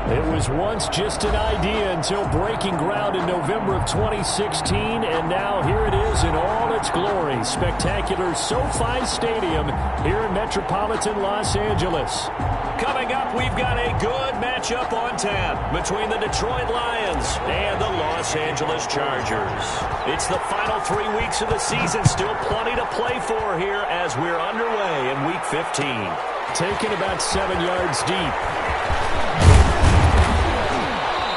It was once just an idea until breaking ground in November of 2016, and now here it is in all its glory. Spectacular SoFi Stadium here in metropolitan Los Angeles. Coming up, we've got a good matchup on tap between the Detroit Lions and the Los Angeles Chargers. It's the final 3 weeks of the season, still plenty to play for here as we're underway in Week 15. Taken about 7 yards deep.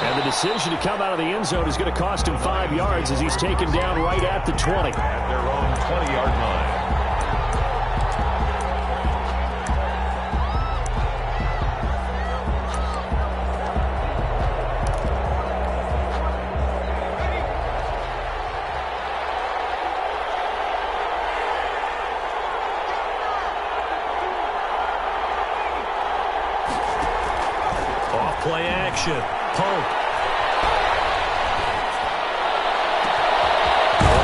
And the decision to come out of the end zone is going to cost him 5 yards as he's taken down right at the 20. At their own 20-yard line. Play action. Pope.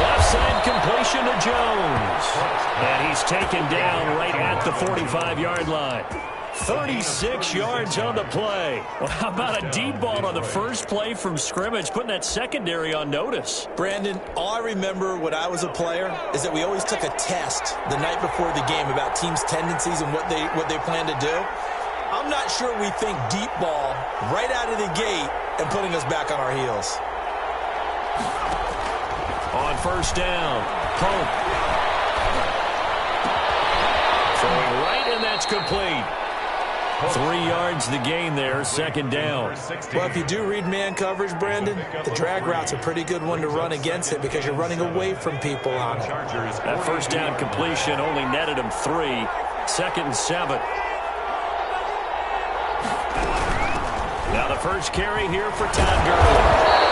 Left side completion to Jones. And he's taken down right at the 45-yard line. 36 yards on the play. Well, how about a deep ball on the first play from scrimmage, putting that secondary on notice? Brandon, all I remember when I was a player is that we always took a test the night before the game about teams' tendencies and what they plan to do. I'm not sure we think deep ball right out of the gate and putting us back on our heels. On first down, Pope. Throwing right, and that's complete. 3 yards the gain there, second down. Well, if you do read man coverage, Brandon, the drag route's a pretty good one to run against it because you're running away from people on it. That first down completion only netted him 3. Second and 7. Now the first carry here for Todd Gurley.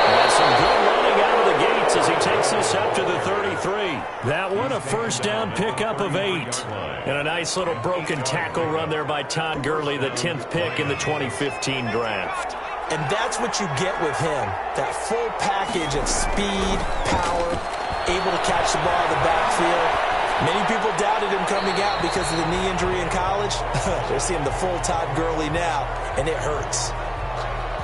And some good running out of the gates as he takes this up to the 33. That one a first down pickup of 8. And a nice little broken tackle run there by Todd Gurley, the 10th pick in the 2015 draft. And that's what you get with him, that full package of speed, power, able to catch the ball in the backfield. Many people doubted him coming out because of the knee injury in college. They're seeing the full Todd Gurley now, and it hurts.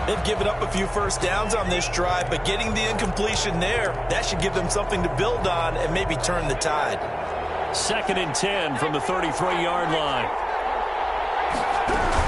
They've given up a few first downs on this drive, but getting the incompletion there, that should give them something to build on and maybe turn the tide. Second and 10 from the 33-yard line.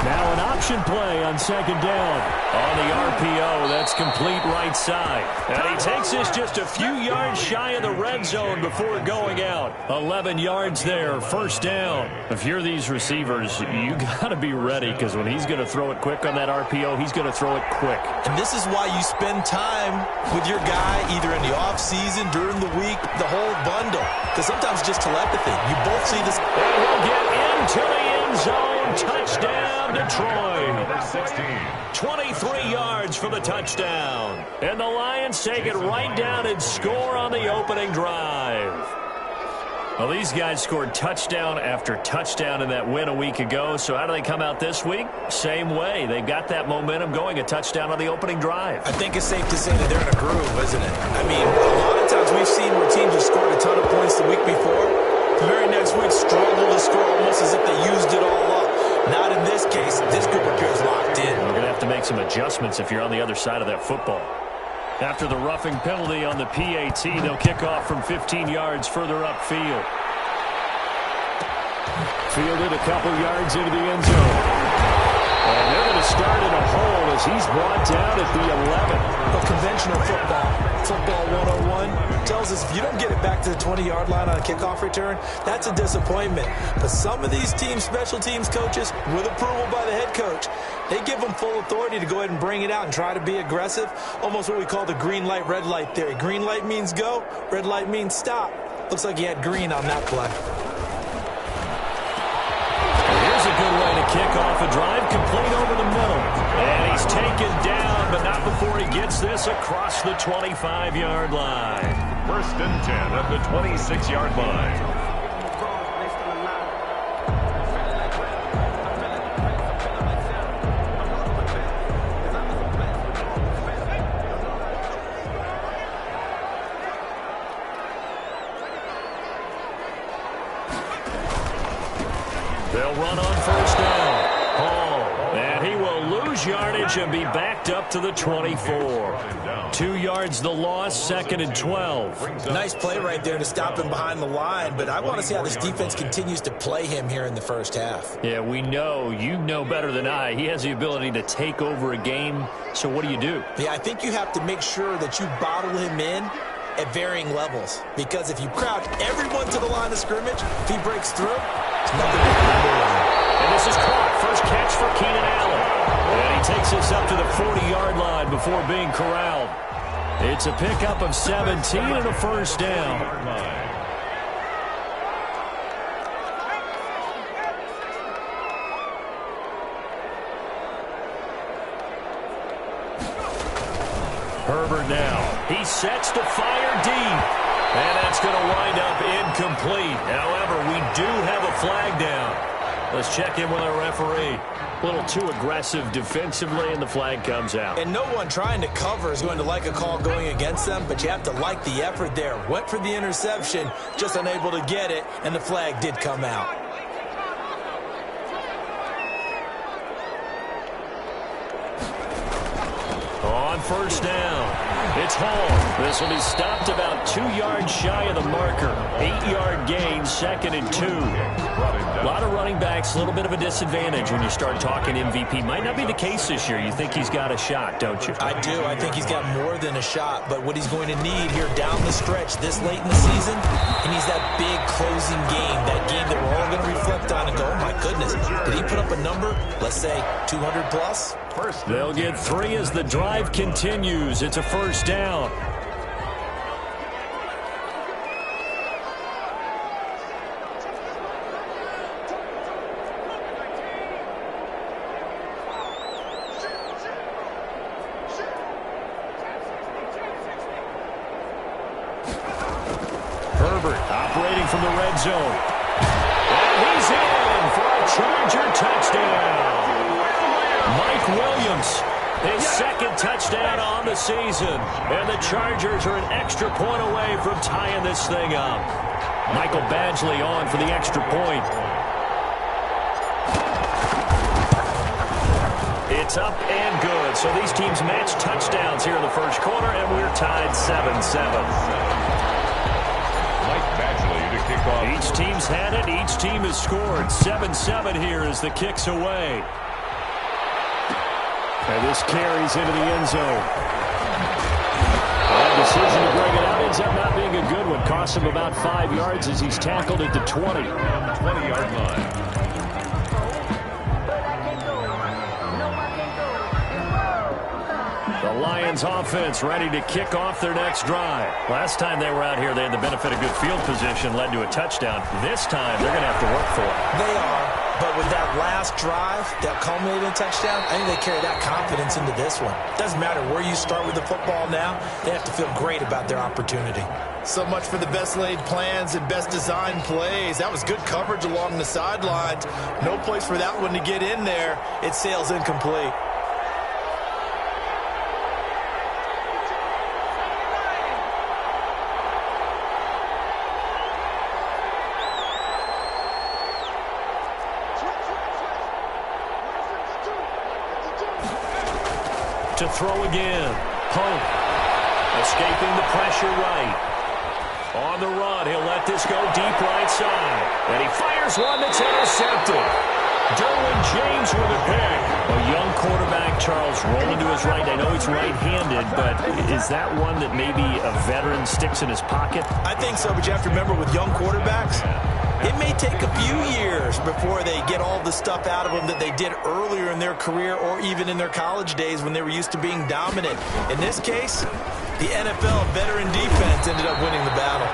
Now an option play on second down. On the RPO, that's complete right side. And he takes this just a few yards shy of the red zone before going out. 11 yards there, first down. If you're these receivers, you got to be ready because when he's going to throw it quick on that RPO, he's going to throw it quick. And this is why you spend time with your guy either in the offseason, during the week, the whole bundle. Because sometimes just telepathy. You both see this. And he'll get into the end zone. Touchdown, Detroit. 23 yards for the touchdown. And the Lions take it right down and score on the opening drive. Well, these guys scored touchdown after touchdown in that win a week ago. So how do they come out this week? Same way. They've got that momentum going, a touchdown on the opening drive. I think it's safe to say that they're in a groove, isn't it? I mean, a lot of times we've seen where teams have scored a ton of points the week before. The very next week struggled to score almost as if they used it all up. Not in this case. This group appears locked in. We're going to have to make some adjustments if you're on the other side of that football. After the roughing penalty on the PAT, they'll kick off from 15 yards further upfield. Fielded a couple yards into the end zone. And they're going to start in a hole as he's brought down at the 11. But conventional football 101, tells us if you don't get it back to the 20-yard line on a kickoff return, that's a disappointment. But some of these teams, special teams coaches, with approval by the head coach, they give them full authority to go ahead and bring it out and try to be aggressive. Almost what we call the green light, red light theory. Green light means go, red light means stop. Looks like he had green on that play. Here's a good way to kick off a drive, complete over the middle. And he's taken down, but not before he gets this across the 25-yard line. First and 10 at the 26-yard line. They'll run on first down. Hall. And he will lose lose yardage and be backed up to the 24. 2 yards the loss, 2nd and 12. Nice play right there to stop him behind the line, but I want to see how this defense continues to play him here in the first half. Yeah, we know. You know better than I. He has the ability to take over a game, so what do? Yeah, I think you have to make sure that you bottle him in at varying levels, because if you crowd everyone to the line of scrimmage, if he breaks through, it's nothing but and this is caught. First catch for Keenan Allen. And he takes us up to the 40-yard line before being corralled. It's a pickup of 17 and a first down. Herbert now. He sets to fire deep. And that's going to wind up incomplete. However, we do have a flag down. Let's check in with our referee. A little too aggressive defensively, and the flag comes out. And no one trying to cover is going to like a call going against them, but you have to like the effort there. Went for the interception, just unable to get it, and the flag did come out. On first down, it's Hall. This will be stopped about 2 yards shy of the marker. 8-yard gain, 2nd and 2. A lot of running backs, a little bit of a disadvantage when you start talking MVP. Might not be the case this year. You think he's got a shot, don't you? I do. I think he's got more than a shot, but what he's going to need here down the stretch this late in the season, he needs that big closing game, that game that we're all going to reflect on and go, oh my goodness, did he put up a number, let's say 200 plus? They'll get 3 as the drive continues. It's a first down. Herbert operating from the red zone. And he's in for a Charger touchdown. Mike Williams, his second touchdown on the season. And the Chargers are an extra point away from tying this thing up. Michael Badgley on for the extra point. It's up and good. So these teams match touchdowns here in the first quarter, and we're tied 7-7. Each team's had it. Each team has scored. 7-7 here as the kick's away. And this carries into the end zone. That decision to bring it out ends up not being a good one. Costs him about 5 yards as he's tackled at the 20. 20-yard line. The Lions offense ready to kick off their next drive. Last time they were out here, they had the benefit of good field position, led to a touchdown. This time, they're going to have to work for it. They are, but with that last drive, that culminating touchdown, I think they carry that confidence into this one. Doesn't matter where you start with the football now, they have to feel great about their opportunity. So much for the best laid plans and best designed plays. That was good coverage along the sidelines. No place for that one to get in there. It sails incomplete. To throw again. Hope escaping the pressure right. On the run, he'll let this go deep right side. And he fires one that's intercepted. Derwin James with a pick. A young quarterback, Charles, rolling to his right. I know he's right-handed, but is that one that maybe a veteran sticks in his pocket? I think so, but you have to remember with young quarterbacks, it may take a few years before they get all the stuff out of them that they did earlier in their career or even in their college days when they were used to being dominant. In this case, the NFL veteran defense ended up winning the battle.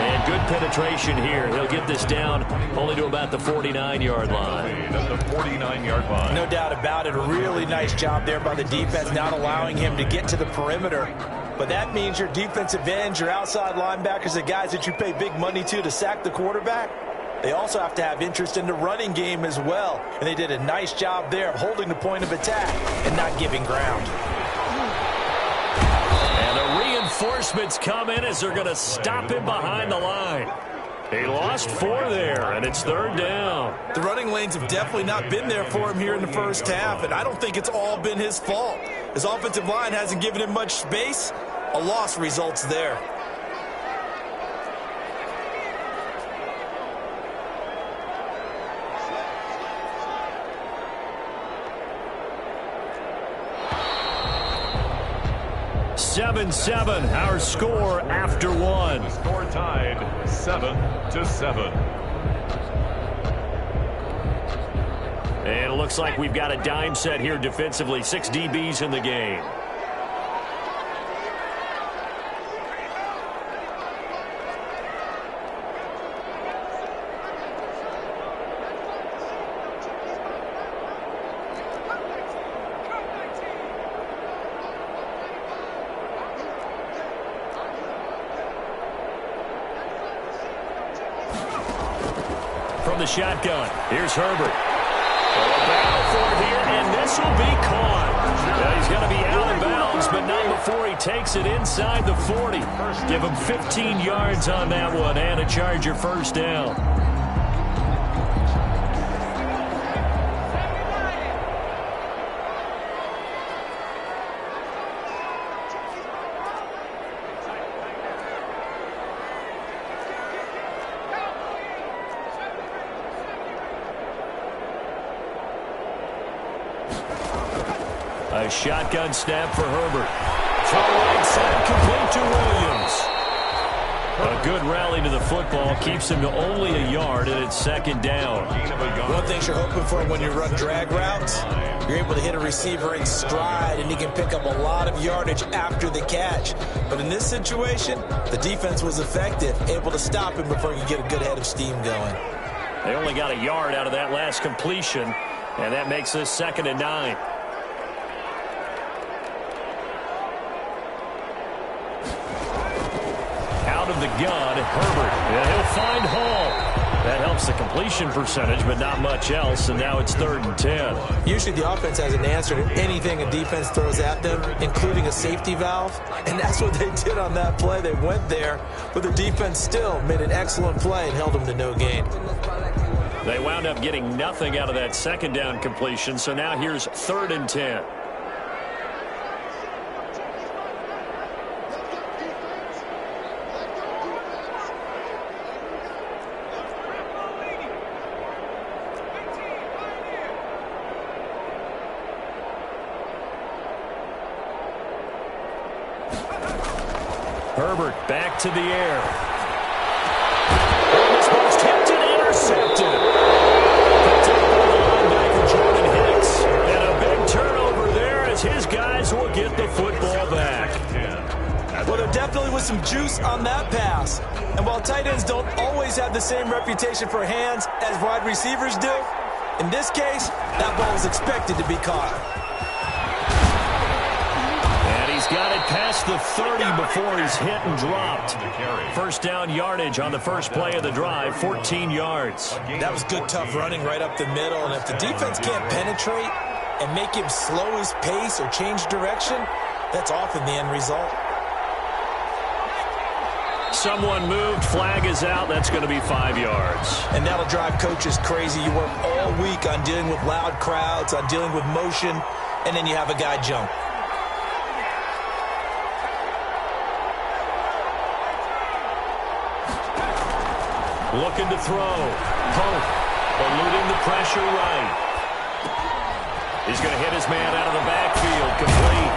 And good penetration here. He'll get this down only to about the 49-yard line. At the 49-yard line. No doubt about it. A really nice job there by the defense, not allowing him to get to the perimeter. But that means your defensive ends, your outside linebackers, the guys that you pay big money to sack the quarterback, they also have to have interest in the running game as well. And they did a nice job there of holding the point of attack and not giving ground. And the reinforcements come in as they're going to stop him behind the line. He lost 4 there, and it's 3rd down. The running lanes have definitely not been there for him here in the first half, and I don't think it's all been his fault. His offensive line hasn't given him much space. A loss results there. Seven, our score after 1. The score tied 7-7. And it looks like we've got a dime set here defensively. 6 DBs in the game. From the shotgun, here's Herbert. Battle for it here, and this will be caught. He's going to be out of bounds, but not before he takes it inside the 40. Give him 15 yards on that one, and a Charger first down. A shotgun snap for Herbert. Throw right side, complete to Williams. A good rally to the football keeps him to only a yard, and it's 2nd down. One thing you're hoping for when you run drag routes, you're able to hit a receiver in stride, and he can pick up a lot of yardage after the catch. But in this situation, the defense was effective, able to stop him before he could get a good head of steam going. They only got a yard out of that last completion, and that makes this 2nd and 9. Out of the gun, Herbert. And he'll find Hall. That helps the completion percentage, but not much else, and now it's 3rd and 10. Usually the offense has an answer to anything a defense throws at them, including a safety valve, and that's what they did on that play. They went there, but the defense still made an excellent play and held them to no gain. They wound up getting nothing out of that 2nd down completion, so now here's 3rd and 10. Herbert back to the air. Almost tipped and intercepted. Picked up by the linebacker, Jordan Hicks. And a big turnover there as his guys will get the football back. Well, there definitely was some juice on that pass. And while tight ends don't always have the same reputation for hands as wide receivers do, in this case, that ball was expected to be caught. He's got it past the 30 before he's hit and dropped. 1st down yardage on the first play of the drive, 14 yards. That was good, tough running right up the middle. And if the defense can't penetrate and make him slow his pace or change direction, that's often the end result. Someone moved, flag is out. That's going to be 5 yards. And that'll drive coaches crazy. You work all week on dealing with loud crowds, on dealing with motion, and then you have a guy jump. Looking to throw. Pope eluding the pressure right. He's going to hit his man out of the backfield. Complete.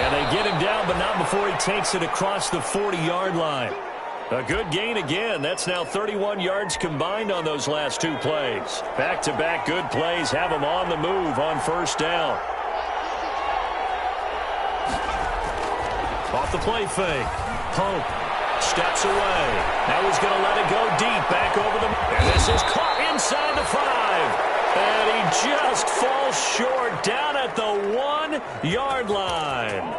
And they get him down, but not before he takes it across the 40-yard line. A good gain again. That's now 31 yards combined on those last 2 plays. Back-to-back good plays have him on the move on 1st down. Off the play fake. Pope steps away. Now he's going to let it go deep. Back over the... And this is caught inside the 5. And he just falls short down at the 1-yard line.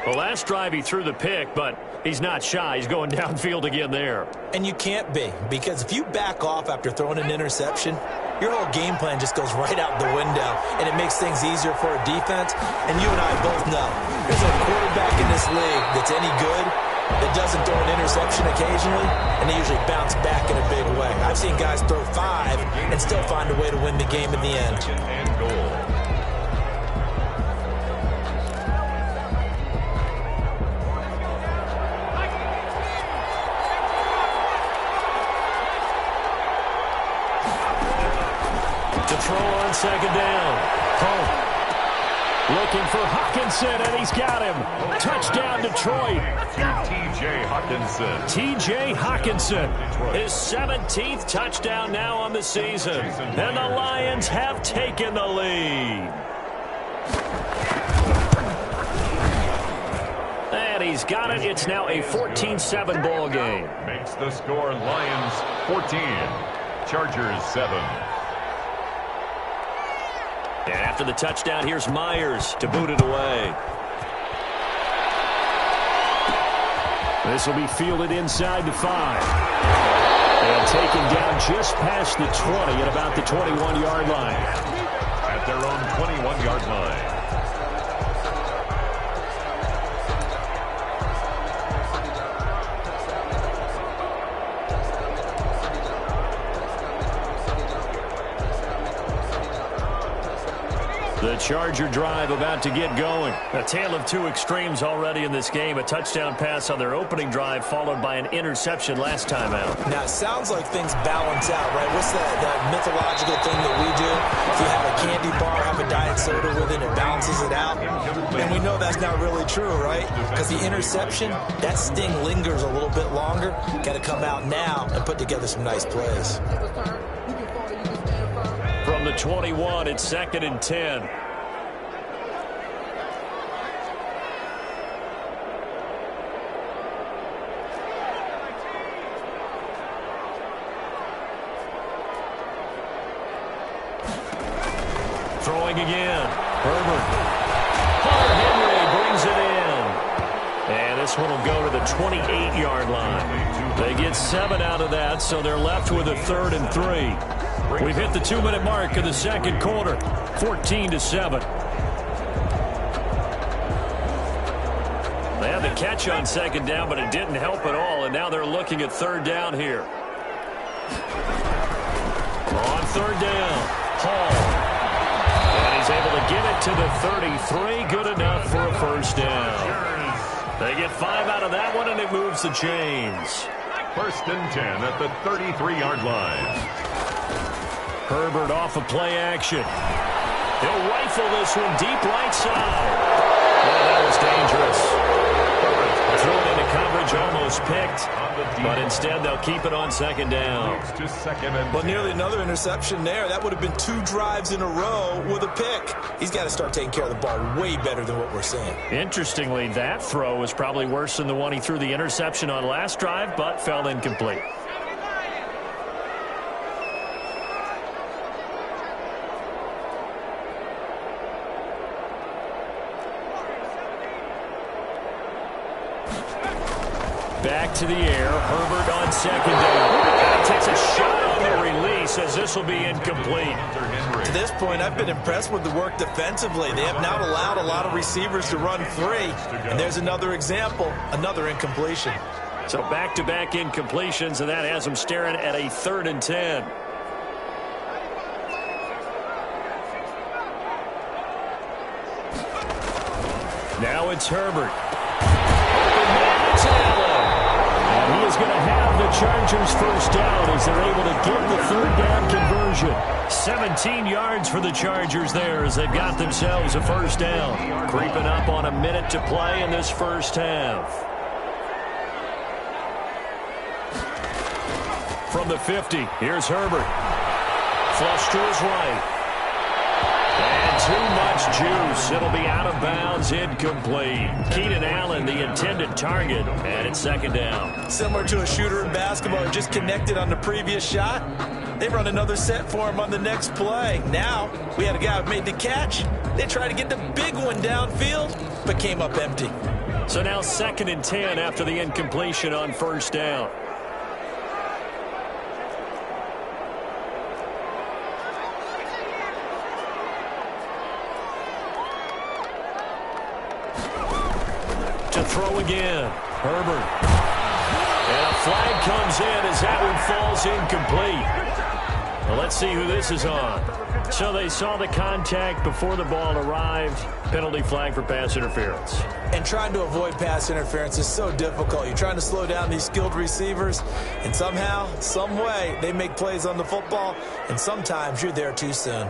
The last drive he threw the pick, but he's not shy. He's going downfield again there. And you can't be, because if you back off after throwing an interception, your whole game plan just goes right out the window, and it makes things easier for a defense. And you and I both know, there's a quarterback in this league that's any good, that doesn't throw an interception occasionally, and they usually bounce back in a big way. I've seen guys throw 5 and still find a way to win the game in the end. And goal. To throw on second down. Home. Looking for Hawkinson, and he's got him. Touchdown, Detroit. T.J. Hawkinson. T.J. Hawkinson, his 17th touchdown now on the season. And the Lions have taken the lead. And he's got it. It's now a 14-7 ball game. Makes the score Lions 14. Chargers 7. And after the touchdown, here's Myers to boot it away. This will be fielded inside the 5. And taken down just past the 20 at about the 21-yard line. At their own 21-yard line. The Charger drive about to get going. A tale of two extremes already in this game. A touchdown pass on their opening drive followed by an interception last time out. Now, it sounds like things balance out, right? What's that mythological thing that we do? If you have a candy bar, have a diet soda with it, it balances it out. And we know that's not really true, right? Because the interception, that sting lingers a little bit longer. Got to come out now and put together some nice plays. From the 21, it's 2nd and 10. Throwing again. Herbert. Hunter Henry brings it in. And this one will go to the 28-yard line. They get 7 out of that, so they're left with a 3rd and 3. We've hit the 2-minute mark of the second quarter, 14-7. They had the catch on second down, but it didn't help at all, and now they're looking at 3rd down here. On 3rd down, Hall. And he's able to get it to the 33, good enough for a 1st down. They get 5 out of that one, and it moves the chains. 1st and 10 at the 33-yard line. Herbert off of play action. He'll rifle this one deep right side. Oh, that was dangerous. Threw it into coverage, almost picked. But instead, they'll keep it on 2nd down. But nearly another interception there. That would have been 2 drives in a row with a pick. He's got to start taking care of the ball way better than what we're seeing. Interestingly, that throw was probably worse than the one he threw the interception on last drive, but fell incomplete. Back to the air. Herbert on 2nd down. Takes a shot on the release as this will be incomplete. To this point, I've been impressed with the work defensively. They have not allowed a lot of receivers to run free. And there's another example, another incompletion. So back-to-back incompletions, and that has them staring at a 3rd and 10. Now it's Herbert. He is going to have the Chargers 1st down as they're able to get the 3rd down conversion. 17 yards for the Chargers there as they've got themselves a 1st down. Creeping up on a minute to play in this first half. From the 50, here's Herbert. Flush to his right. And too much juice. It'll be out of bounds, incomplete. Keenan Allen, the intended target, and it's 2nd down. Similar to a shooter in basketball who just connected on the previous shot. They run another set for him on the next play. Now, we had a guy who made the catch. They tried to get the big one downfield, but came up empty. So now 2nd and 10 after the incompletion on 1st down. To throw again. Herbert. And a flag comes in as that one falls incomplete. Well, let's see who this is on. So they saw the contact before the ball arrived. Penalty flag for pass interference. And trying to avoid pass interference is so difficult. You're trying to slow down these skilled receivers, and somehow, some way, they make plays on the football, and sometimes you're there too soon.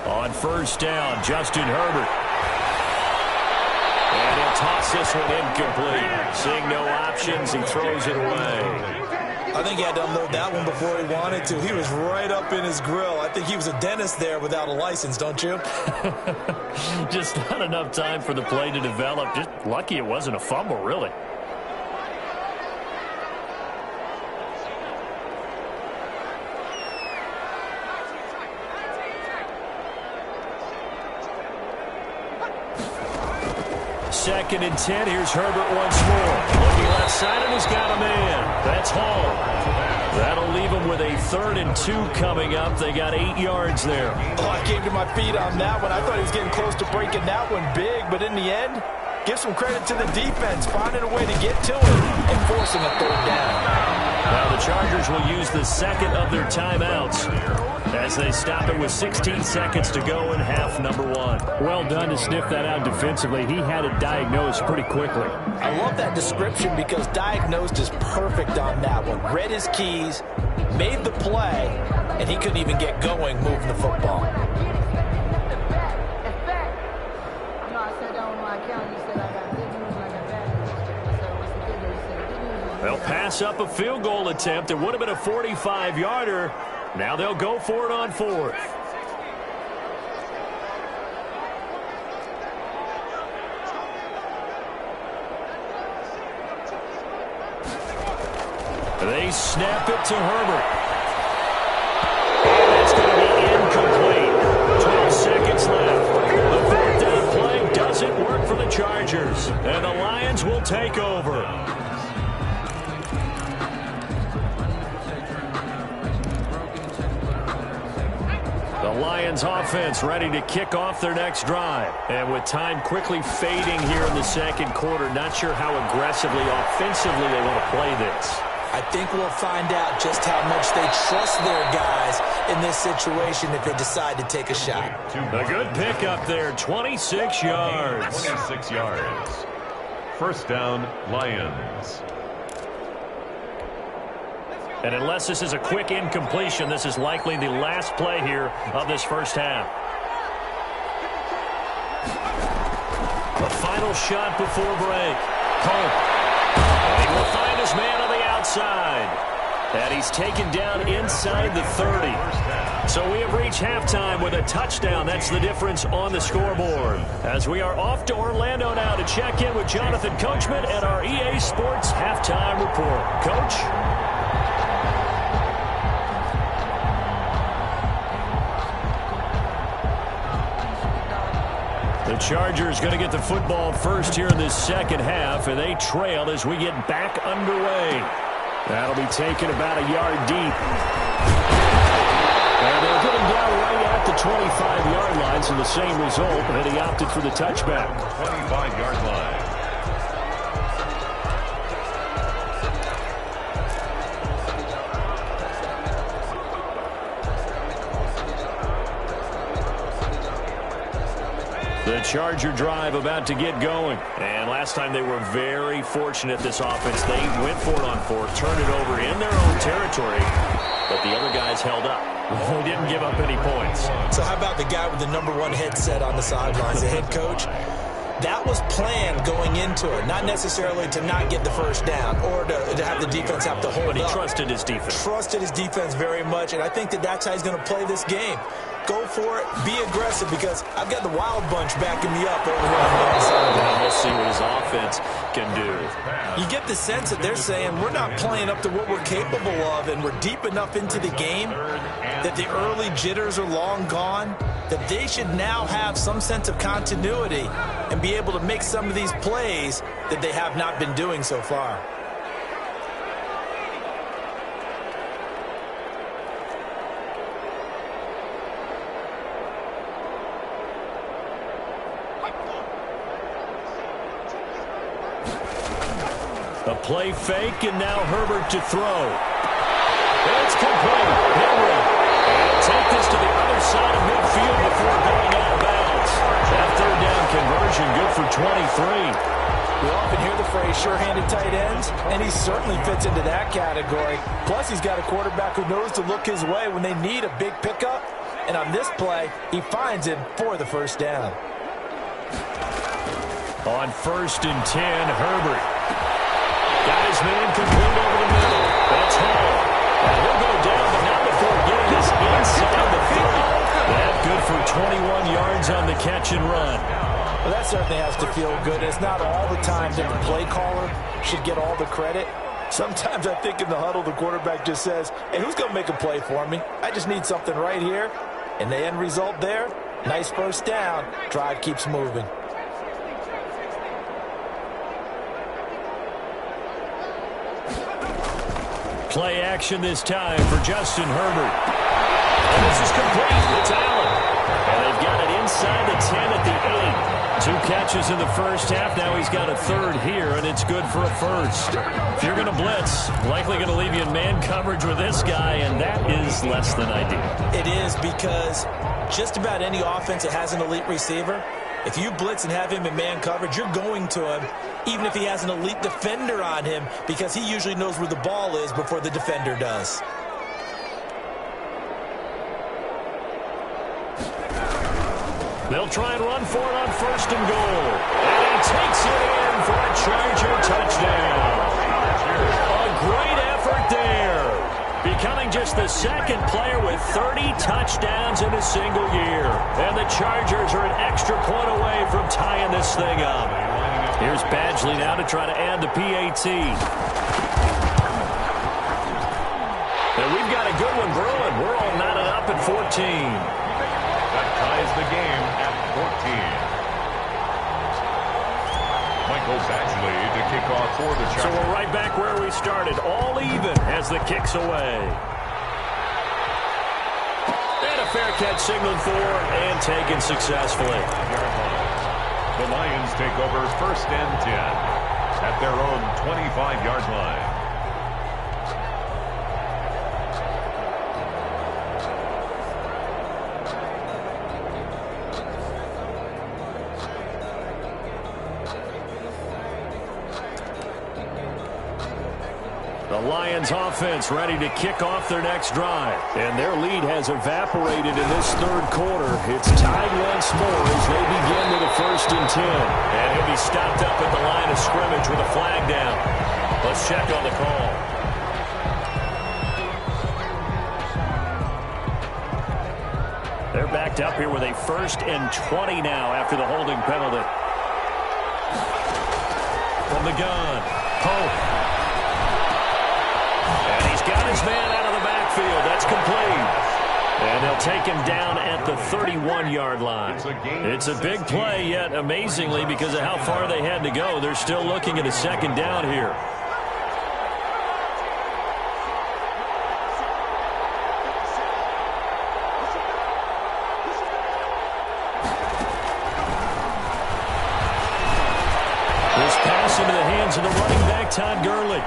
On first down, Justin Herbert. And he'll toss this one incomplete. Seeing no options, he throws it away. I think he had to unload that one before he wanted to. He was right up in his grill. I think he was a dentist there without a license, don't you? Just not enough time for the play to develop. Just lucky it wasn't a fumble, really. Second and 10. Here's Herbert once more. Looking left side, and he's got a man. That's Hall. That'll leave him with a 3rd and 2 coming up. They got 8 yards there. Oh, I came to my feet on that one. I thought he was getting close to breaking that one big, but in the end, give some credit to the defense, finding a way to get to it and forcing a 3rd down. Now the Chargers will use the second of their timeouts as they stop it with 16 seconds to go in half number 1. Well done to sniff that out defensively. He had it diagnosed pretty quickly. I love that description because diagnosed is perfect on that one. Read his keys, made the play, and he couldn't even get going moving the football. They'll pass up a field goal attempt. It would have been a 45-yarder. Now they'll go for it on 4th. They snap it to Herbert. And it's going to be incomplete. 12 seconds left. The 4th down play doesn't work for the Chargers. And the Lions will take over. The Lions offense ready to kick off their next drive. And with time quickly fading here in the second quarter, not sure how aggressively, offensively they want to play this. I think we'll find out just how much they trust their guys in this situation if they decide to take a shot. A good pickup there, 26 yards. 26 yards. First down, Lions. And unless this is a quick incompletion, this is likely the last play here of this first half. The final shot before break. Pope. And he will find his man on the outside. And he's taken down inside the 30. So we have reached halftime with a touchdown. That's the difference on the scoreboard. As we are off to Orlando now to check in with Jonathan Coachman and our EA Sports Halftime Report. Coach? The Chargers going to get the football first here in this second half, and they trail as we get back underway. That'll be taken about a yard deep. And they'll get him down right at the 25-yard line, so the same result, and he opted for the touchback. 25-yard line. The Charger drive about to get going. And last time they were very fortunate, this offense. They went for it on 4th, turned it over in their own territory, but the other guys held up. They didn't give up any points. So how about the guy with the #1 headset on the sidelines, the head coach? That was planned going into it, not necessarily to not get the first down or to have the defense have to hold up. But he trusted his defense. Trusted his defense very much, and I think that's how he's going to play this game. go for it, be aggressive, because I've got the wild bunch backing me up over here on the inside. Now we'll see what his offense can do. You get the sense that they're saying we're not playing up to what we're capable of, and we're deep enough into the game that the early jitters are long gone, that they should now have some sense of continuity and be able to make some of these plays that they have not been doing so far. A play fake, and now Herbert to throw. It's complete. Henry. And take this to the other side of midfield before going out of bounds. That third down conversion good for 23. We often hear the phrase sure-handed tight ends, and he certainly fits into that category. Plus, he's got a quarterback who knows to look his way when they need a big pickup. And on this play, he finds him for the first down. On 1st and 10, Herbert. Got his man complete over the middle. That's Hall. And he'll go down, but not before getting this inside the 30. That good for 21 yards on the catch and run. Well, that certainly has to feel good. It's not all the time that the play caller should get all the credit. Sometimes I think in the huddle, the quarterback just says, hey, who's going to make a play for me? I just need something right here. And the end result there, nice first down. Drive keeps moving. Play action this time for Justin Herbert. And this is complete. It's Allen. And they've got it inside the 10 at the 8. 2 catches in the first half. Now he's got a third here, and it's good for a first. If you're going to blitz, likely going to leave you in man coverage with this guy, and that is less than ideal. It is, because just about any offense that has an elite receiver, if you blitz and have him in man coverage, you're going to him, even if he has an elite defender on him, because he usually knows where the ball is before the defender does. They'll try and run for it on 1st and goal. And he takes it in for a Charger touchdown. A great effort there. Becoming just the second player with 30 touchdowns in a single year. And the Chargers are an extra point away from tying this thing up. Here's Badgley now to try to add the PAT. And we've got a good one brewing. We're all knotted up at 14. That ties the game at 14. Michael Badgley to kick off for the Chargers. So we're right back where we started. All even as the kick's away. And a fair catch signaled for and taken successfully. The Lions take over 1st and 10 at their own 25-yard line. The Lions offense ready to kick off their next drive. And their lead has evaporated in this third quarter. It's tied once more as they begin with a 1st and 10. And he'll be stopped up at the line of scrimmage with a flag down. Let's check on the call. They're backed up here with a 1st and 20 now after the holding penalty. From the gun, Pope. And he's got his man out of the backfield. That's complete. And they'll take him down at the 31-yard line. It's a big play, yet amazingly, because of how far they had to go, they're still looking at a 2nd down here. This pass into the hands of the running back, Todd Gurley.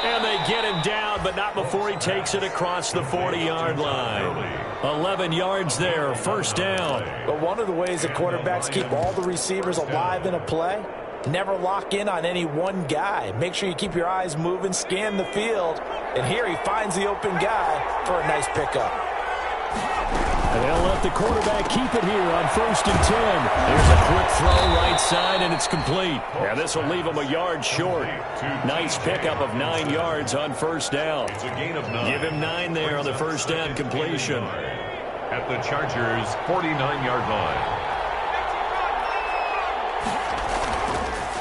And they get him down, but not before he takes it across the 40-yard line. 11 yards there, 1st down. But one of the ways that quarterbacks keep all the receivers alive in a play, never lock in on any one guy. Make sure you keep your eyes moving, scan the field. And here he finds the open guy for a nice pickup. And they'll let the quarterback keep it here on 1st and 10. There's a quick throw right side, and it's complete. And this will leave him a yard short. Nice pickup of 9 yards on 1st down. It's a gain of 9. Give him 9 there on the 1st down completion. at the Chargers' 49-yard line.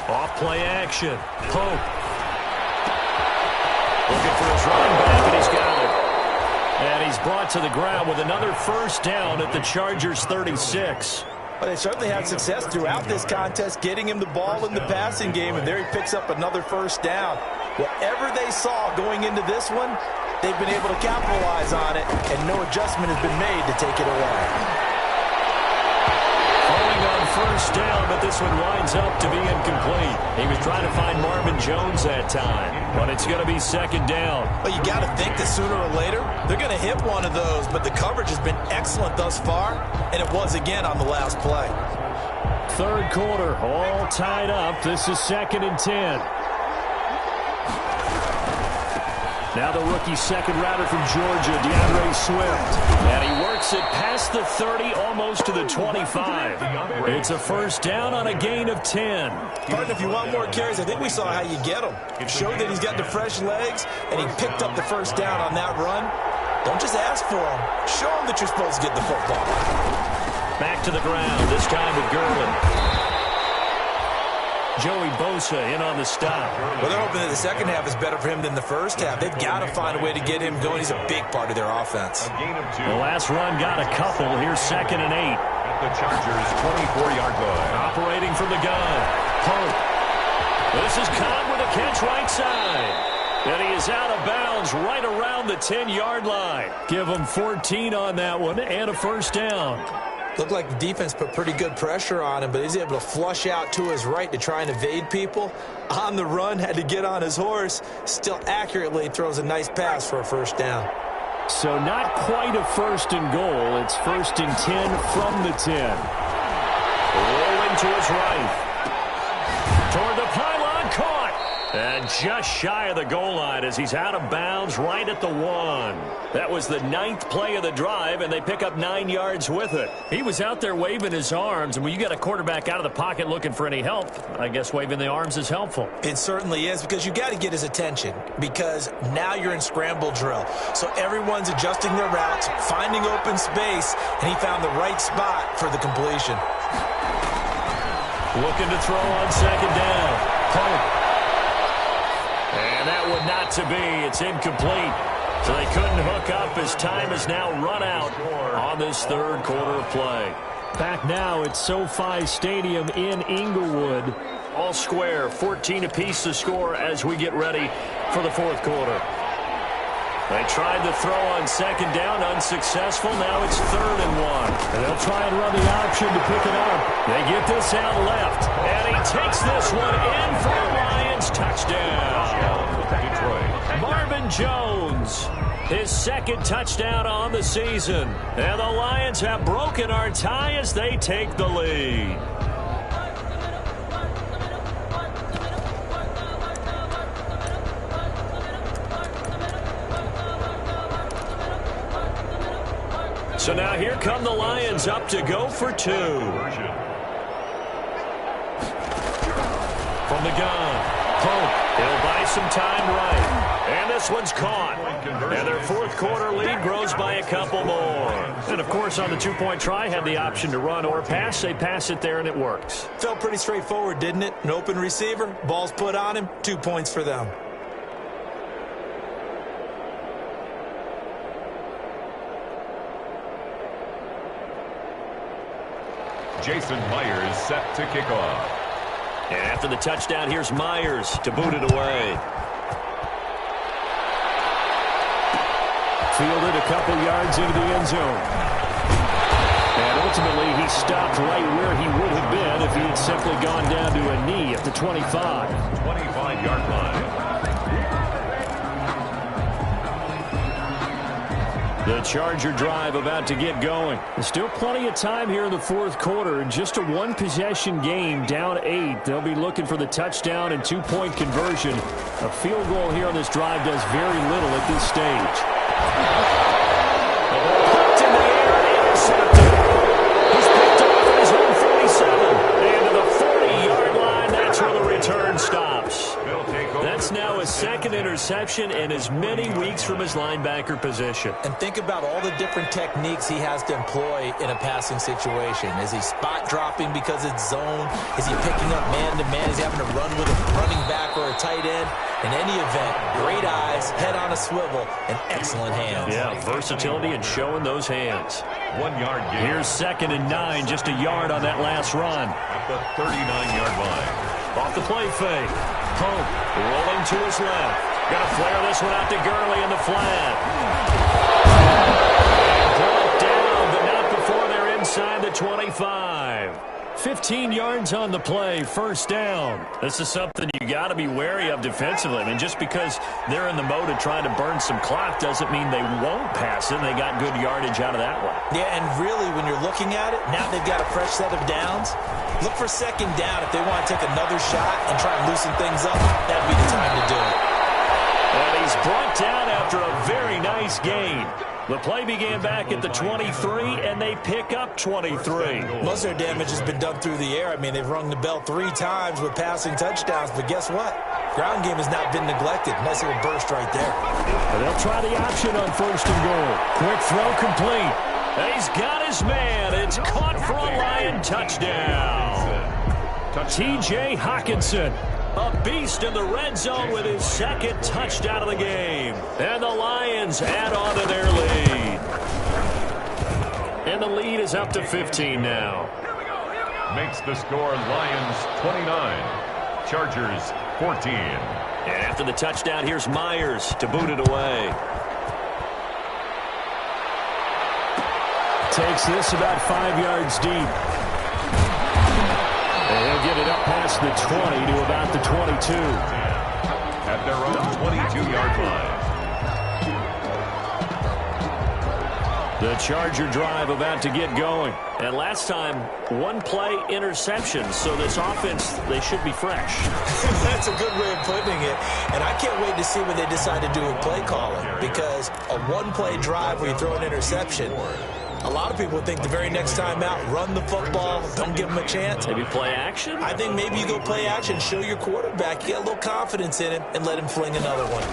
Off play action. Pope. Looking for his running back, and he's got it. And he's brought to the ground with another first down at the Chargers' 36. Well, they certainly had success throughout this contest, getting him the ball in the passing game, and there he picks up another first down. Whatever they saw going into this one, they've been able to capitalize on it, and no adjustment has been made to take it away. Falling on first down, but this one winds up to be incomplete. He was trying to find Marvin Jones that time, but it's going to be second down. Well, you got to think that sooner or later, they're going to hit one of those, but the coverage has been excellent thus far, and it was again on the last play. Third quarter, all tied up. This is 2nd and 10. Now the rookie second rounder from Georgia, DeAndre Swift. And he works it past the 30, almost to the 25. It's a first down on a gain of 10. Partner, if you want more carries, I think we saw how you get them. Showed that he's got the fresh legs, and he picked up the first down on that run. Don't just ask for them. Show them that you're supposed to get the football. Back to the ground, this time with Gurley. Joey Bosa in on the stop. Well, they're hoping that the second half is better for him than the first half. They've got to find a way to get him going. He's a big part of their offense. The last run got a couple. Here's 2nd and 8. At the Chargers' 24-yard line. Operating from the gun. Pope. This is Cobb with a catch right side. And he is out of bounds right around the 10-yard line. Give him 14 on that one and a first down. Looked like the defense put pretty good pressure on him, but he's able to flush out to his right to try and evade people. On the run, had to get on his horse. Still accurately throws a nice pass for a first down. So not quite a first and goal. It's 1st and 10 from the 10. Rolling to his right. Toward the pylon, caught. And just shy of the goal line as he's out of bounds right at the 1. That was the 9th play of the drive, and they pick up 9 yards with it. He was out there waving his arms, and when you got a quarterback out of the pocket looking for any help, I guess waving the arms is helpful. It certainly is, because you got to get his attention, because now you're in scramble drill. So everyone's adjusting their routes, finding open space, and he found the right spot for the completion. Looking to throw on second down. Pope. And that one not to be. It's incomplete. So they couldn't hook up as time is now run out on this third quarter of play. Back now at SoFi Stadium in Inglewood. All square, 14 apiece to score as we get ready for the fourth quarter. They tried to throw on second down, unsuccessful. Now it's 3rd and 1. And they'll try and run the option to pick it up. They get this out left. And he takes this one in for a Lions touchdown. Detroit. Marvin Jones, his 2nd touchdown on the season. And the Lions have broken our tie as they take the lead. So now here come the Lions up to go for 2. From the gun, Pope. He'll buy some time right. And this one's caught. And their fourth quarter lead grows by a couple more. And, of course, on the 2-point try, had the option to run or pass. They pass it there, and it works. Felt pretty straightforward, didn't it? An open receiver, ball's put on him, 2 points for them. Jason Myers set to kick off. And after the touchdown, here's Myers to boot it away. Fielded a couple yards into the end zone. And ultimately, he stopped right where he would have been if he had simply gone down to a knee at the 25. 25-yard line. The Charger drive about to get going. There's still plenty of time here in the fourth quarter. Just a one-possession game, down 8. They'll be looking for the touchdown and 2-point conversion. A field goal here on this drive does very little at this stage. The ball popped in the air and intercepted. He's picked off at his own 47. And to the 40-yard line, that's where the return stops. That's now a 2nd interception. interception and as many weeks from his linebacker position. And think about all the different techniques he has to employ in a passing situation. Is he spot dropping because it's zone? Is he picking up man-to-man? Is he having to run with a running back or a tight end? In any event, great eyes, head on a swivel, and excellent hands. Yeah, versatility and showing those hands. 1 yard gain. Here's 2nd and 9, just a yard on that last run. At the 39-yard line. Off the play fake. Pope rolling to his left. Gonna flare this one out to Gurley in the flat. Brought down, but not before they're inside the 25. 15 yards on the play, 1st down. This is something you got to be wary of defensively. I mean, just because they're in the mode of trying to burn some clock doesn't mean they won't pass it. They got good yardage out of that one. Yeah, and really, when you're looking at it, now they've got a fresh set of downs. Look for 2nd down if they want to take another shot and try and loosen things up. That'd be the time to do it. And he's brought down after a very nice gain. The play began back at the 23, and they pick up 23. Most of their damage has been done through the air. I mean, they've rung the bell 3 times with passing touchdowns, but guess what? Ground game has not been neglected. Nice little burst right there. And they'll try the option on 1st and goal. Quick throw complete. And he's got his man. It's caught for a Lion touchdown. T.J. Hockenson, a beast in the red zone with his 2nd touchdown of the game. And the Lions add on to their lead. And the lead is up to 15 now. Makes the score Lions 29, Chargers 14. And after the touchdown, here's Myers to boot it away. Takes this about 5 yards deep. And he'll get it up past the 20 to about the 22. At their own 22-yard line. The Charger drive about to get going. And last time, 1-play interception. So this offense, they should be fresh. That's a good way of putting it. And I can't wait to see what they decide to do with play calling. Because a 1-play drive where you throw an interception, a lot of people think the very next time out, run the football, don't give them a chance. Maybe play action? I think maybe you go play action, show your quarterback, you get a little confidence in him, and let him fling another one.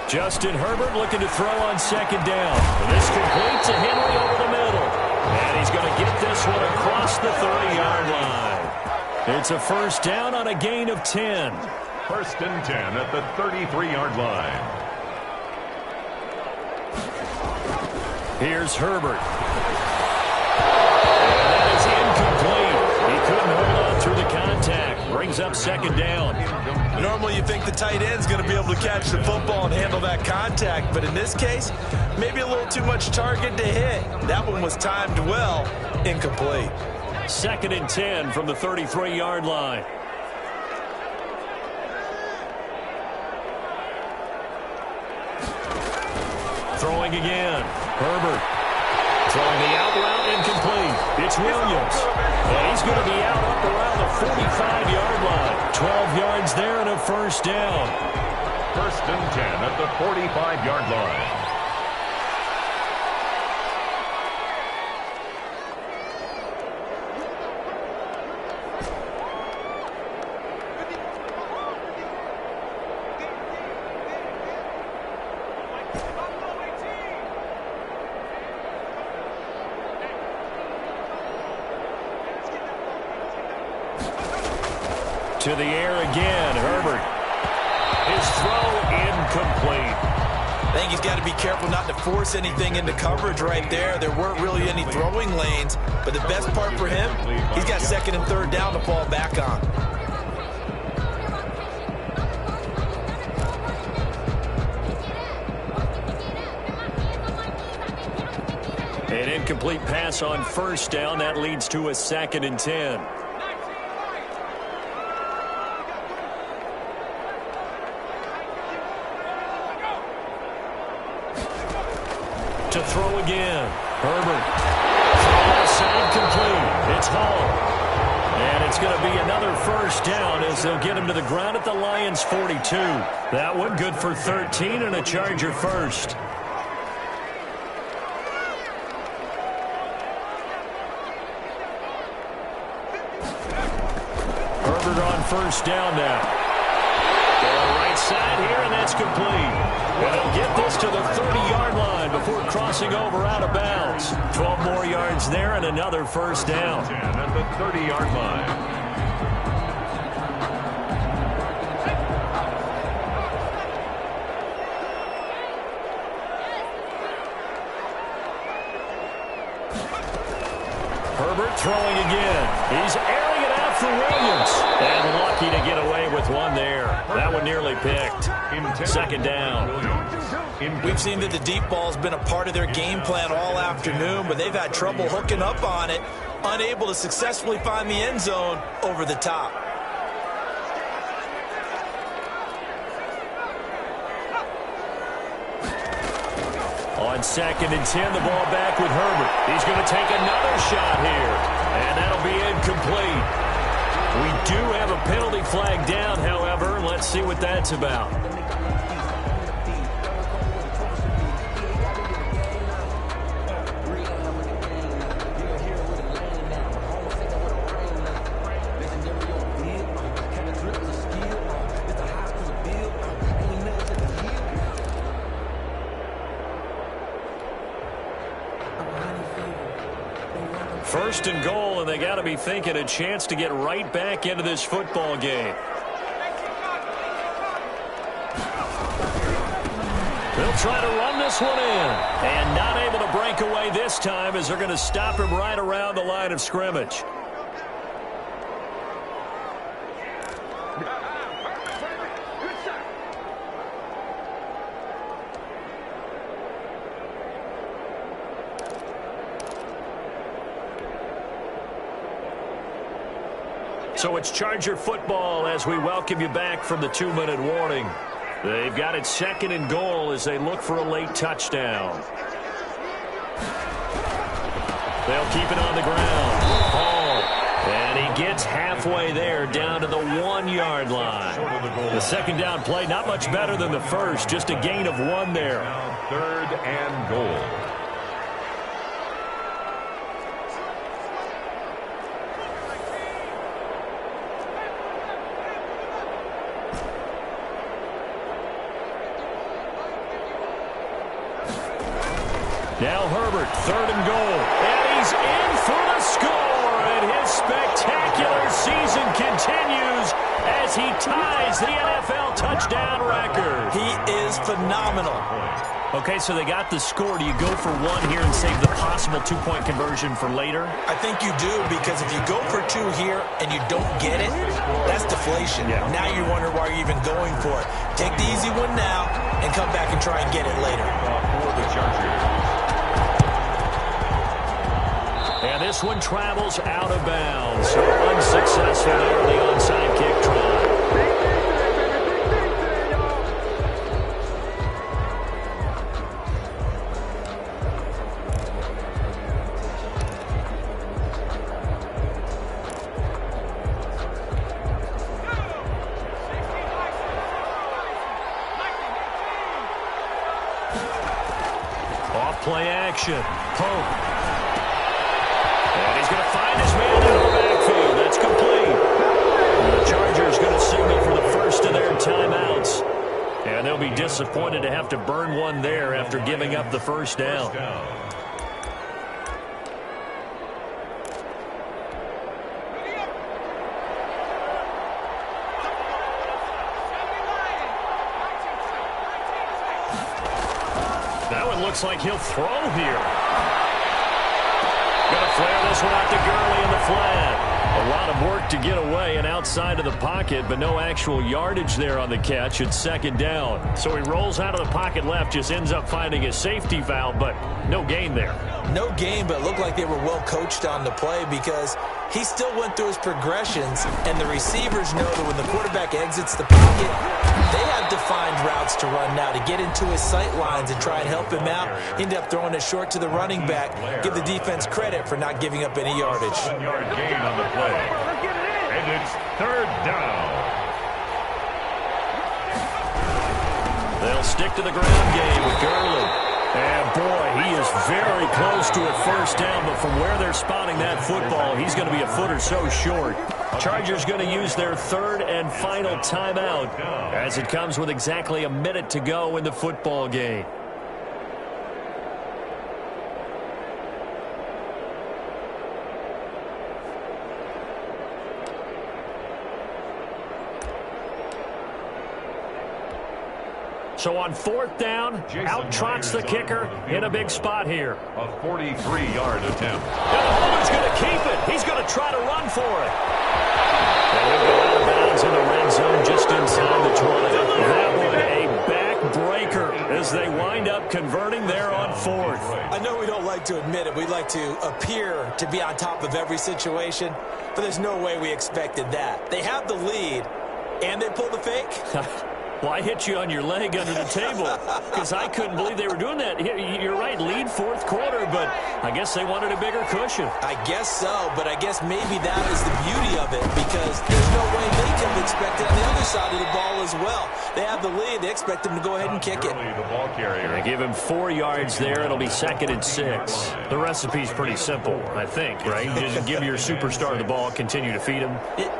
Justin Herbert looking to throw on 2nd down. This completes a Henry over the middle. And he's going to get this one across the 30-yard line. It's a 1st down on a gain of 10. 1st and 10 at the 33-yard line. Here's Herbert. And that is incomplete. He couldn't hold on through the contact. Brings up 2nd down. Normally you think the tight end's going to be able to catch the football and handle that contact, but in this case, maybe a little too much target to hit. That one was timed well, incomplete. 2nd and 10 from the 33-yard line. Throwing again. Herbert. Throwing the out route, incomplete. It's Williams. And he's going to be out up around the 45-yard line. 12 yards there and a 1st down. 1st and 10 at the 45-yard line. To the air again, Herbert. His throw incomplete. I think he's got to be careful not to force anything into coverage right there. There weren't really any throwing lanes, but the best part for him, he's got 2nd and 3rd down to fall back on. An incomplete pass on 1st down. That leads to a 2nd and 10. To throw again. Herbert. Throw outside complete. It's Hall. And it's going to be another 1st down as they'll get him to the ground at the Lions' 42. That one good for 13 and a Charger 1st. Herbert on 1st down now. On the right inside here, and that's complete. And he'll get this to the 30-yard line before crossing over out of bounds. 12 more yards there and another first down. 10 at the 30-yard line. Herbert throwing again. He's airing it out for Williams. And lucky to get away with one there. That one nearly picked. Second down. We've seen that the deep ball's been a part of their game plan all afternoon, but they've had trouble hooking up on it, unable to successfully find the end zone over the top. On 2nd and 10, the ball back with Herbert. He's going to take another shot here, and that'll be incomplete. We do have a penalty flag down, however. Let's see what that's about. First and goal, and they got to be thinking a chance to get right back into this football game. They'll try to run this one in, and not able to break away this time as they're going to stop him right around the line of scrimmage. So it's Charger football as we welcome you back from the 2-minute warning. They've got it 2nd and goal as they look for a late touchdown. They'll keep it on the ground. Hall. And he gets halfway there down to the 1-yard line. The second down play not much better than the first. Just a gain of 1 there. 3rd and goal. Now Herbert, 3rd and goal. And he's in for the score. And his spectacular season continues as he ties the NFL touchdown record. He is phenomenal. Okay, so they got the score. Do you go for 1 here and save the possible 2-point conversion for later? I think you do, because if you go for 2 here and you don't get it, that's deflation. Yeah. Now you wonder why you're even going for it. Take the easy one now and come back and try and get it later. For the Chargers. And this one travels out of bounds. So unsuccessful there on the onside kick try. Off play action. Pope. And he's going to find his man in the backfield. That's complete. The Chargers going to signal for the first of their timeouts. And they'll be disappointed to have to burn one there after giving up the first down. That one looks like he'll throw here. Going to flare this one out to Gurley in the flat. A lot of work to get away and outside of the pocket, but no actual yardage there on the catch. It's 2nd down. So he rolls out of the pocket left, just ends up finding a safety valve, but no gain there. No gain, but it looked like they were well coached on the play, because he still went through his progressions, and the receivers know that when the quarterback exits the pocket, they have defined routes to run now to get into his sight lines and try and help him out. End up throwing it short to the running back. Give the defense credit for not giving up any yardage. 1-yard gain on the play. And it's 3rd down. They'll stick to the ground game with Gurley. And boy, he is very close to a first down, but from where they're spotting that football, he's going to be a foot or so short. Chargers going to use their third and final timeout as it comes with exactly a minute to go in the football game. So on fourth down, out trots the kicker in a big spot here. A 43-yard attempt. And the holder's going to keep it. He's going to try to run for it. And he'll go out of bounds in the red zone just inside the 20. That one a backbreaker as they wind up converting there on fourth. I know we don't like to admit it. We like to appear to be on top of every situation, but there's no way we expected that. They have the lead, and they pull the fake. Well, I hit you on your leg under the table because I couldn't believe they were doing that. You're right, lead fourth quarter, but I guess they wanted a bigger cushion. I guess so, but I guess maybe that is the beauty of it because there's no way they can expect it on the other side of the ball as well. They have the lead. They expect them to go ahead and kick it. The ball carrier. They give him 4 yards there. It'll be 2nd and 6. The recipe's pretty simple, I think, right? Just give your superstar the ball, continue to feed him.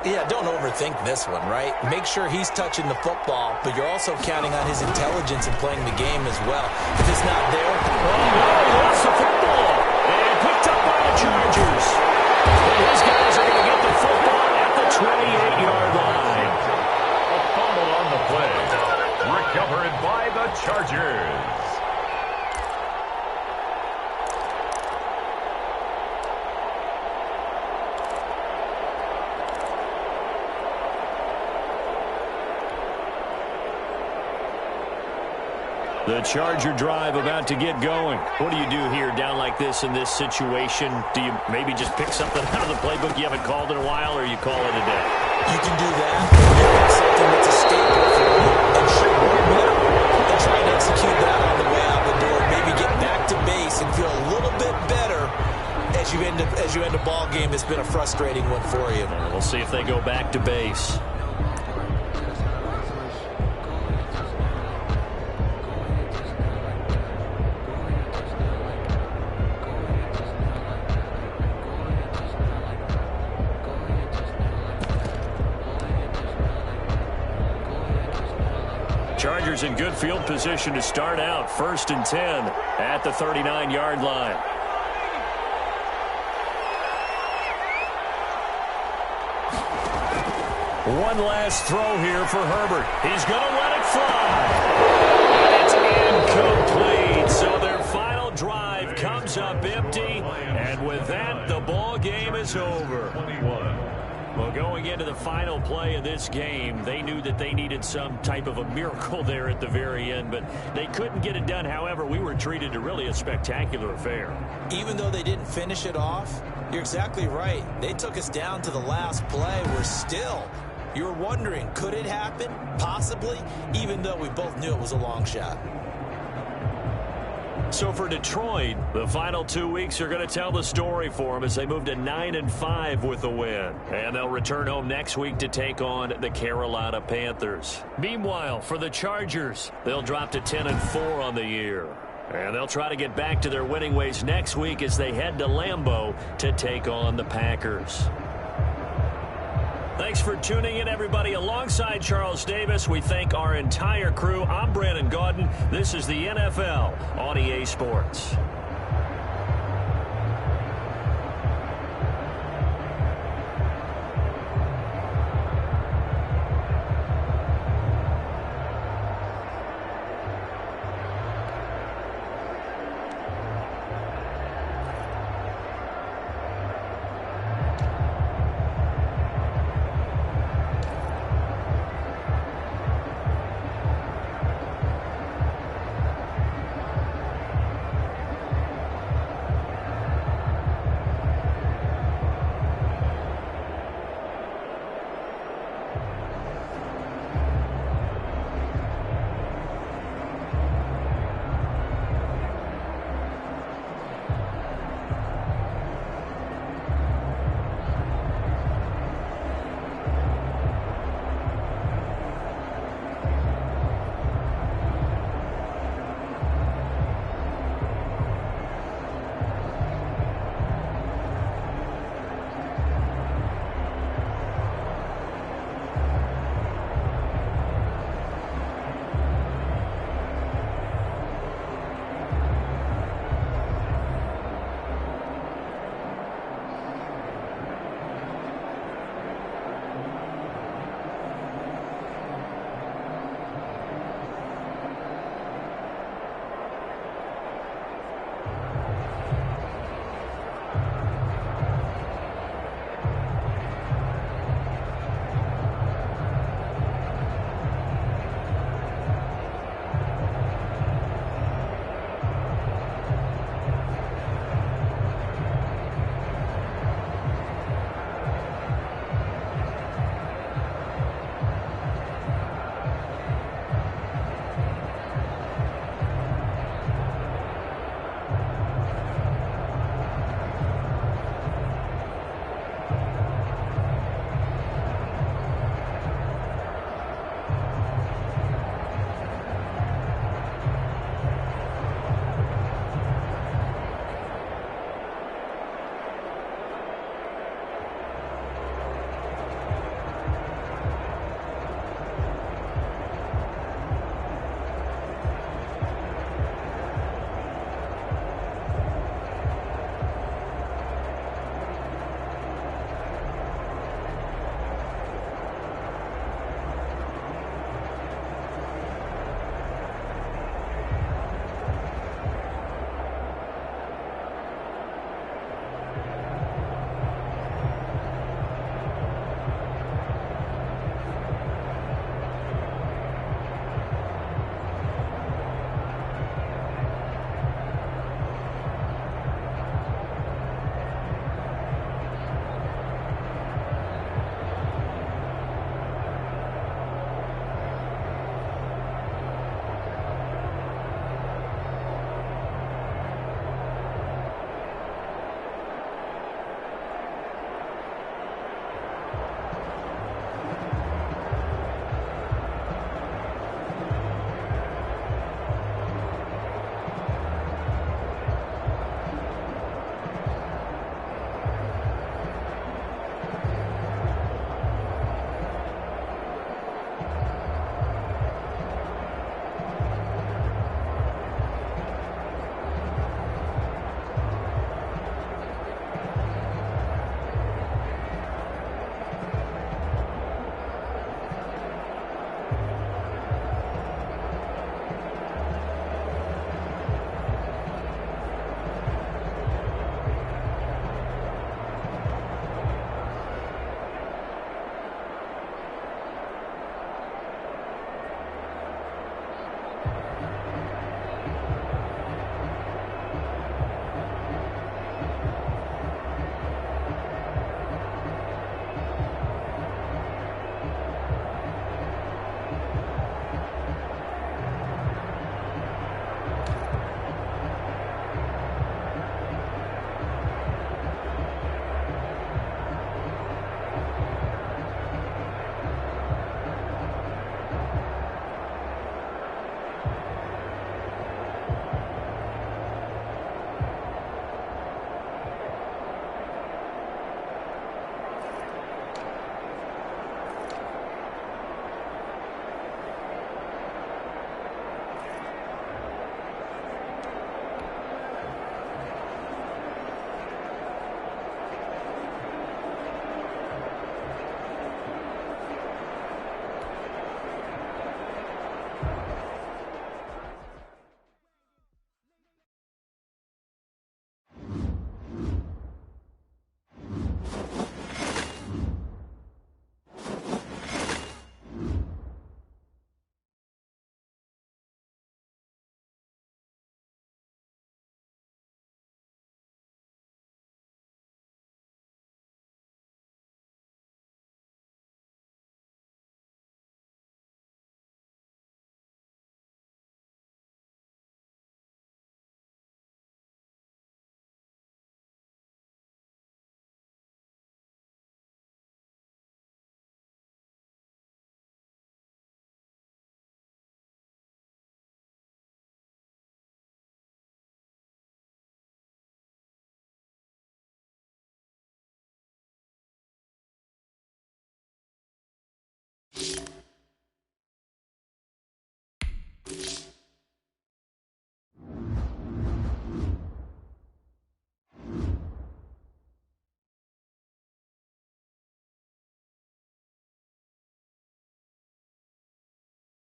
Yeah, don't overthink this one, right? Make sure he's touching the football, but you're also counting on his intelligence in playing the game as well. If it's not there... Oh, no, he lost the football. And picked up by the Chargers. And his guys are going to get the football at the 28-yard line. A fumble on the play. Recovered by the Chargers. The Charger drive about to get going. What do you do here down like this in this situation? Do you maybe just pick something out of the playbook you haven't called in a while, or you call it a day? You can do that. You pick something that's a staple for you and show momentum and try and execute that on the way out the door. Maybe get back to base and feel a little bit better as you end a ball game that's been a frustrating one for you. We'll see if they go back to base. Chargers in good field position to start out. 1st and 10 at the 39-yard line. One last throw here for Herbert. He's going to let it fly. It's incomplete. So their final drive comes up empty. And with that, the ball game is over. Well, going into the final play of this game, they knew that they needed some type of a miracle there at the very end, but they couldn't get it done. However, we were treated to really a spectacular affair. Even though they didn't finish it off, you're exactly right. They took us down to the last play. We're still, you were wondering, could it happen? Possibly, even though we both knew it was a long shot. So for Detroit, the final 2 weeks are going to tell the story for them as they move to 9-5 with a win. And they'll return home next week to take on the Carolina Panthers. Meanwhile, for the Chargers, they'll drop to 10-4 on the year. And they'll try to get back to their winning ways next week as they head to Lambeau to take on the Packers. Thanks for tuning in, everybody. Alongside Charles Davis, we thank our entire crew. I'm Brandon Gaudin. This is the NFL on EA Sports.